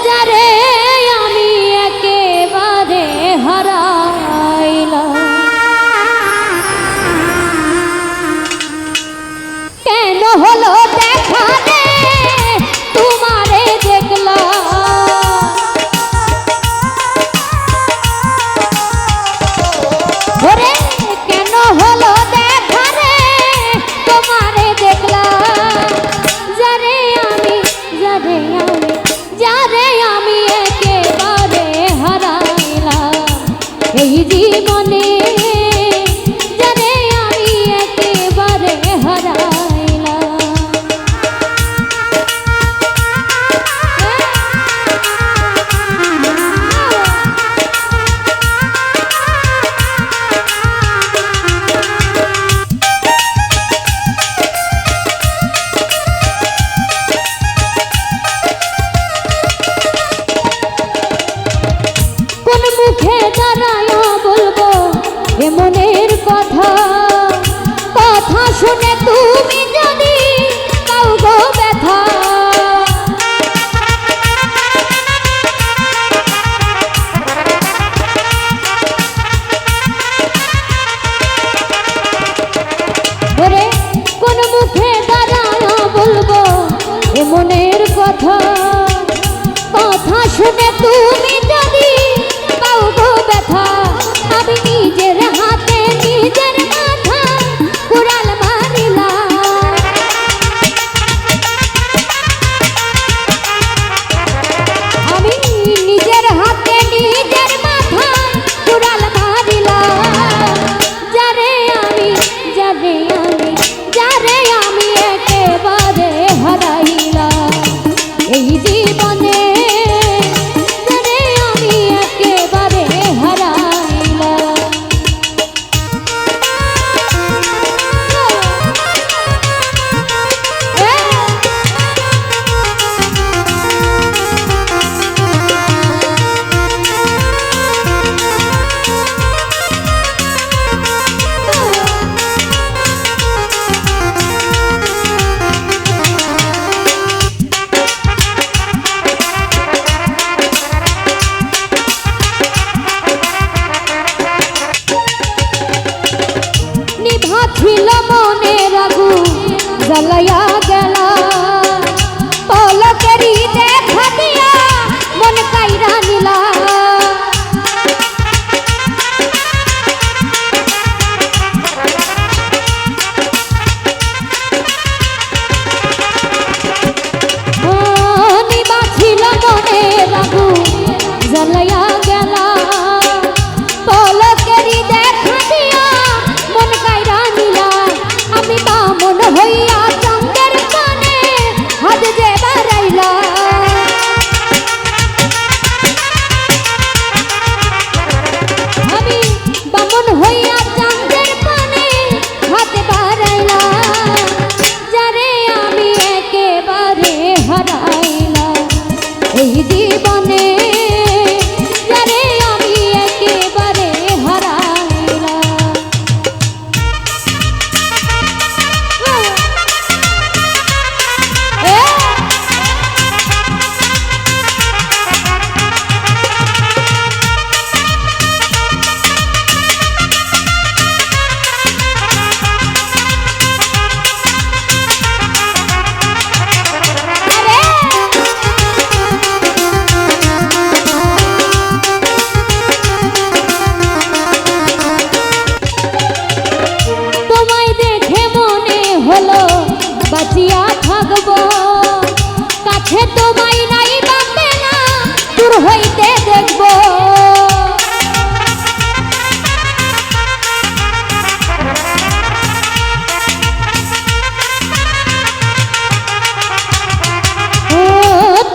যারে আমি একেবারে হারাইলাম, কেন হলো দেখা রে তোমারে দেখলাম, ওরে কেন হলো দেখা রে তোমারে দেখলাম, যারে আমি একেবারে হারাইলাম এই জীবনে, যারে আমি একেবারে হারাইলাম। কোন মুখে দাঁড়ায় বলবো এ মনের কথা, কথা শুনে তুমি যদি পাও গো ব্যথা, ওরে কোন মুখে দাঁড়ায় বলবো এ মনের কথা, কথা শুনে তুমি যদি পাও গো ব্যথা, আমি নিজের হাতে নিজের মাথা কুড়াল মারিলাম, আমি নিজের হাতে নিজের মাথা কুড়াল মারিলাম, যারে আমি একেবারে হারাইলাম এই জীবনে, ছিল মনের আগুন জ্বালাইয়া গেল, পলকেরই দেখা দিয়া মন কাইরা নিলা, নিভা ছিল মনের আগুন জ্বালাইয়া গেল, পলকেরই দেখা দিয়া মন কাইরা নিলা, আমি বামন হইয়া চন্দ্রের কানে হাত যে বাড়াইলা, আমি বামন হইয়া চন্দ্রের কানে হাত বাড়াইলা, যারে আমি একেবারে হারাইলাম এই জীবনে, যারে আমি একেবারে হারাইলাম। বাঁচিয়া থাকবো কাছে তোমায় নাই বাঁচবে না দূর হইতে দেখবো,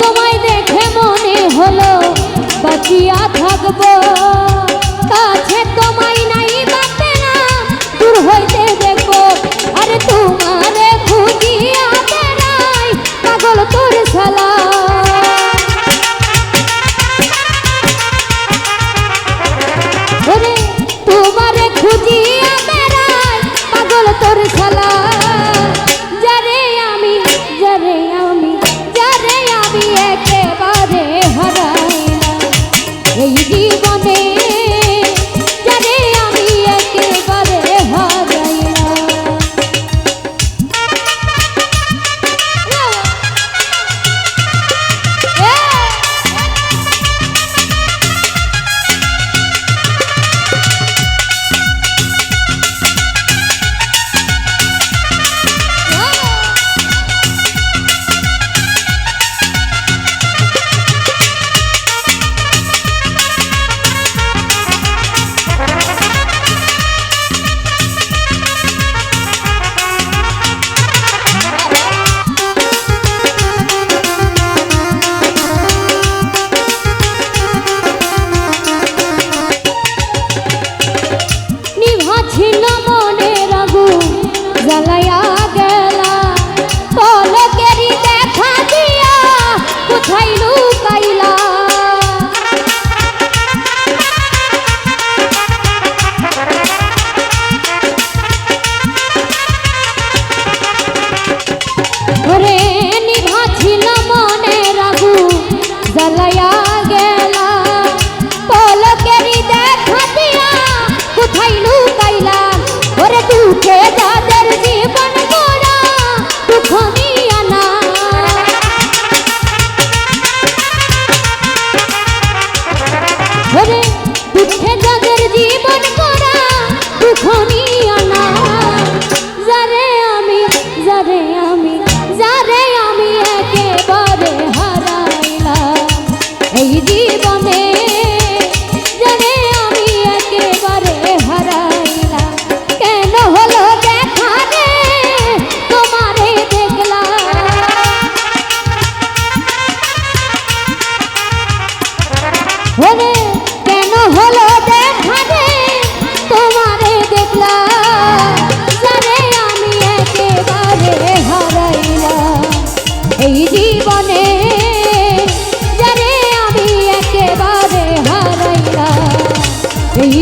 তোমায় দেখে মনে হলো বাঁচিয়া থাকবো কাছে তোমায় নাই বাঁচবে না দূর হইতে দেখবো, আরে তোমারে খুঁজিয়া বেড়াই পাগল তোর শালা, ওরে তোমারে খুঁজিয়া বেড়াই পাগল তোর শালা, যারে আমি একেবারে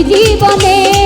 জীবনে